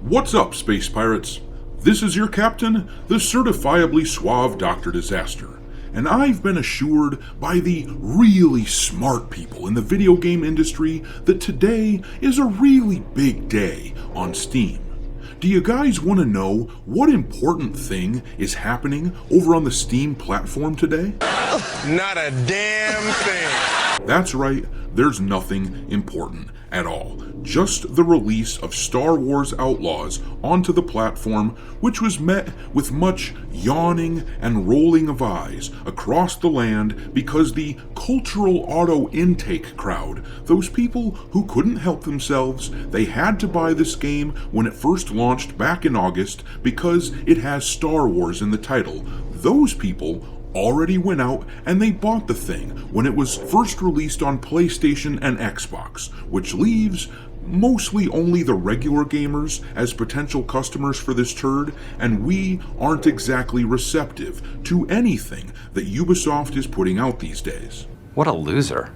What's up, space pirates? This is your captain, the certifiably suave Dr. Disaster, and I've been assured by the really smart people in the video game industry that today is a really big day on Steam. Do you guys want to know what important thing is happening over on the Steam platform today? Not a damn thing. That's right, there's nothing important at all. Just the release of Star Wars Outlaws onto the platform, which was met with much yawning and rolling of eyes across the land because the cultural auto intake crowd, those people who couldn't help themselves, they had to buy this game when it first launched back in August because it has Star Wars in the title. Those people already went out and they bought the thing when it was first released on PlayStation and Xbox, which leaves mostly only the regular gamers as potential customers for this turd, and we aren't exactly receptive to anything that Ubisoft is putting out these days. What a loser.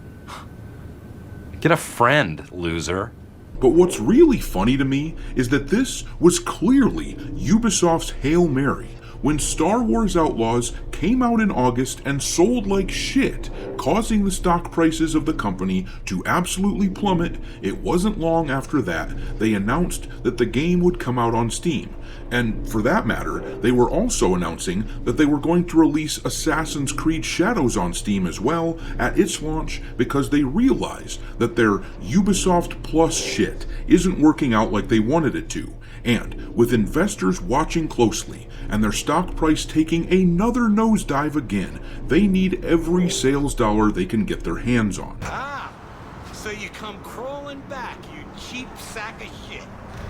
Get a friend, loser. But what's really funny to me is that this was clearly Ubisoft's Hail Mary. When Star Wars Outlaws came out in August and sold like shit, causing the stock prices of the company to absolutely plummet, it wasn't long after that they announced that the game would come out on Steam. And for that matter, they were also announcing that they were going to release Assassin's Creed Shadows on Steam as well at its launch because they realized that their Ubisoft Plus shit isn't working out like they wanted it to. And with investors watching closely and their stock price taking another nosedive again, they need every sales dollar they can get their hands on. Ah, so you come crawling back, you cheap sack of shit.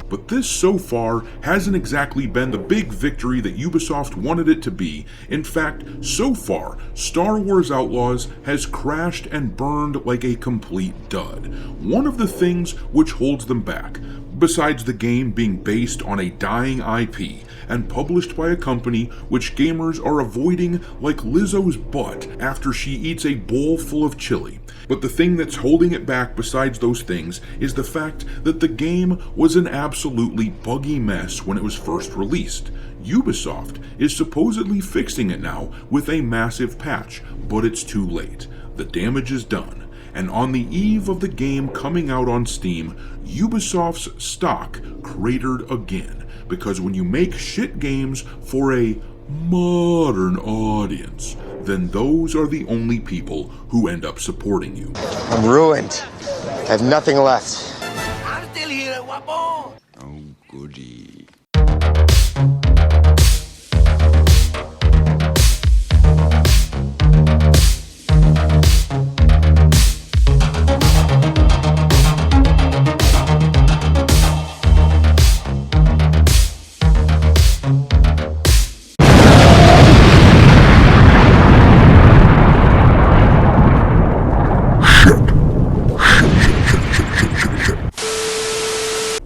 But this so far hasn't exactly been the big victory that Ubisoft wanted it to be. In fact, so far, Star Wars Outlaws has crashed and burned like a complete dud. One of the things which holds them back, besides the game being based on a dying IP and published by a company which gamers are avoiding like Lizzo's butt after she eats a bowl full of chili. But the thing that's holding it back besides those things is the fact that the game was an absolutely buggy mess when it was first released. Ubisoft is supposedly fixing it now with a massive patch, but it's too late. The damage is done. And on the eve of the game coming out on Steam, Ubisoft's stock cratered again. Because when you make shit games for a modern audience, then those are the only people who end up supporting you. I'm ruined. I have nothing left. I'm still here, guapo. Oh, goody.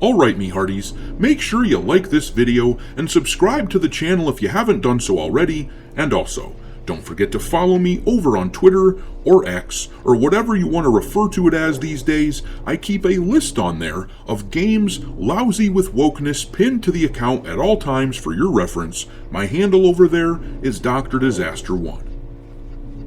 Alright me hearties, make sure you like this video and subscribe to the channel if you haven't done so already, and also, don't forget to follow me over on Twitter or X or whatever you want to refer to it as these days. I keep a list on there of games lousy with wokeness pinned to the account at all times for your reference. My handle over there is Dr. Disaster 1.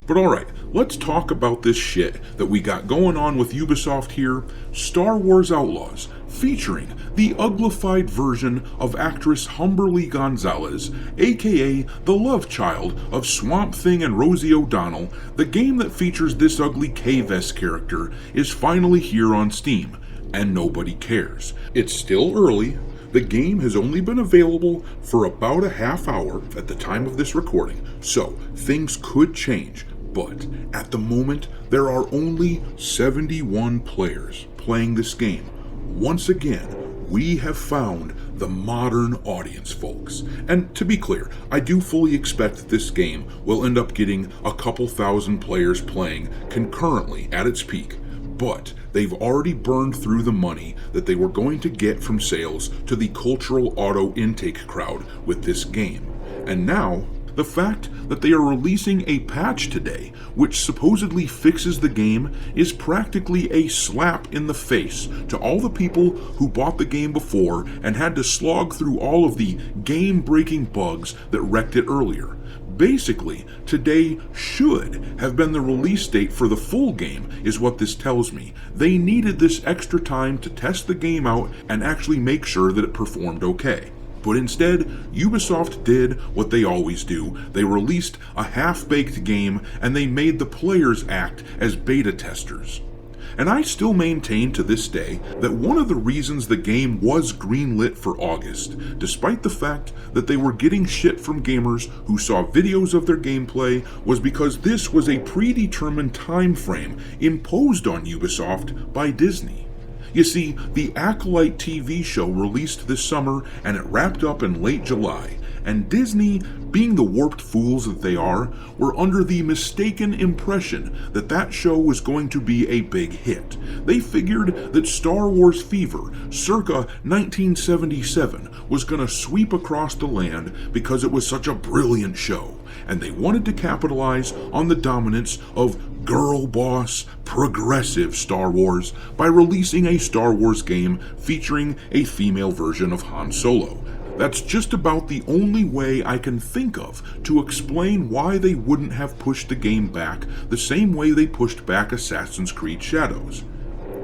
But alright, let's talk about this shit that we got going on with Ubisoft here. Star Wars Outlaws, featuring the uglified version of actress Humberly Gonzalez, aka the love child of Swamp Thing and Rosie O'Donnell. The game that features this ugly K-Vest character is finally here on Steam, and nobody cares. It's still early. The game has only been available for about a half hour at the time of this recording, so things could change. But at the moment, there are only 71 players playing this game. Once again, we have found the modern audience, folks. And to be clear, I do fully expect that this game will end up getting a couple thousand players playing concurrently at its peak. But they've already burned through the money that they were going to get from sales to the cultural auto intake crowd with this game. And now, The fact that they are releasing a patch today, which supposedly fixes the game, is practically a slap in the face to all the people who bought the game before and had to slog through all of the game-breaking bugs that wrecked it earlier. Basically, today should have been the release date for the full game, is what this tells me. They needed this extra time to test the game out and actually make sure that it performed okay. But instead, Ubisoft did what they always do. They released a half-baked game and they made the players act as beta testers. And I still maintain to this day that one of the reasons the game was greenlit for August, despite the fact that they were getting shit from gamers who saw videos of their gameplay, was because this was a predetermined time frame imposed on Ubisoft by Disney. You see, the Acolyte TV show released this summer and it wrapped up in late July, and Disney, being the warped fools that they are, were under the mistaken impression that that show was going to be a big hit. They figured that Star Wars fever, circa 1977, was going to sweep across the land because it was such a brilliant show, and they wanted to capitalize on the dominance of girl boss, progressive Star Wars by releasing a Star Wars game featuring a female version of Han Solo. That's just about the only way I can think of to explain why they wouldn't have pushed the game back the same way they pushed back Assassin's Creed Shadows.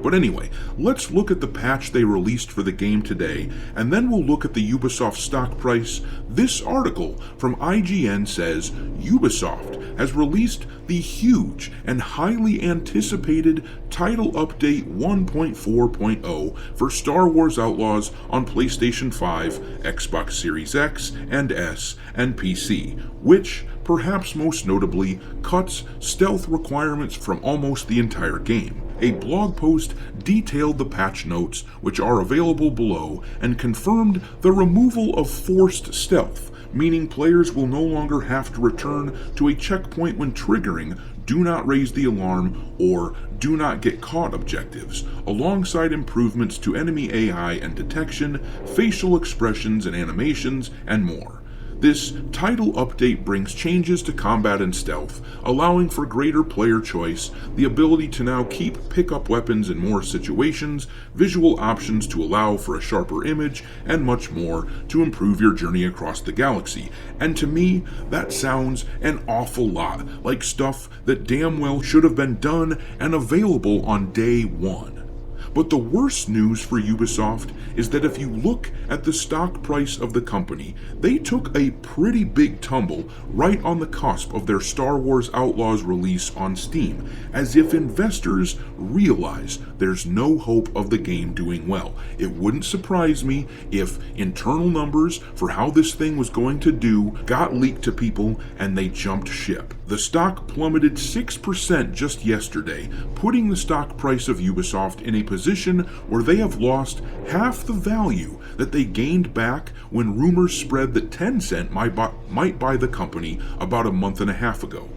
But anyway, let's look at the patch they released for the game today, and then we'll look at the Ubisoft stock price. This article from IGN says Ubisoft has released the huge and highly anticipated title update 1.4.0 for Star Wars Outlaws on PlayStation 5, Xbox Series X and S, and PC, which, perhaps most notably, cuts stealth requirements from almost the entire game. A blog post detailed the patch notes, which are available below, and confirmed the removal of forced stealth, meaning players will no longer have to return to a checkpoint when triggering do not raise the alarm or do not get caught objectives, alongside improvements to enemy AI and detection, facial expressions and animations, and more. This title update brings changes to combat and stealth, allowing for greater player choice, the ability to now keep pickup weapons in more situations, visual options to allow for a sharper image, and much more to improve your journey across the galaxy. And to me, that sounds an awful lot like stuff that damn well should have been done and available on day one. But the worst news for Ubisoft is that if you look at the stock price of the company, they took a pretty big tumble right on the cusp of their Star Wars Outlaws release on Steam, as if investors realize there's no hope of the game doing well. It wouldn't surprise me if internal numbers for how this thing was going to do got leaked to people and they jumped ship. The stock plummeted 6% just yesterday, putting the stock price of Ubisoft in a position where they have lost half the value that they gained back when rumors spread that Tencent might buy the company about a month and a half ago.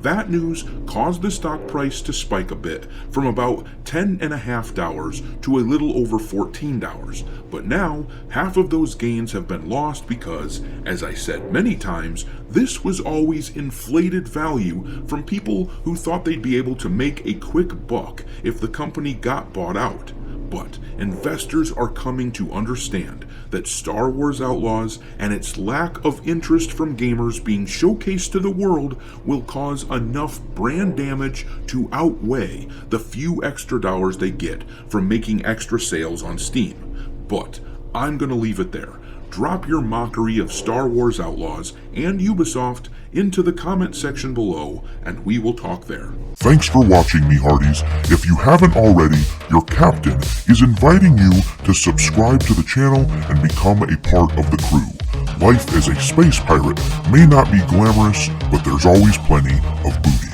That news caused the stock price to spike a bit, from about $10.50 to a little over $14. But now, half of those gains have been lost because, as I said many times, this was always inflated value from people who thought they'd be able to make a quick buck if the company got bought out. But investors are coming to understand that Star Wars Outlaws and its lack of interest from gamers being showcased to the world will cause enough brand damage to outweigh the few extra dollars they get from making extra sales on Steam. But I'm gonna leave it there. Drop your mockery of Star Wars Outlaws and Ubisoft into the comment section below, and we will talk there. Thanks for watching, me hearties. If you haven't already, your captain is inviting you to subscribe to the channel and become a part of the crew. Life as a space pirate may not be glamorous, but there's always plenty of booty.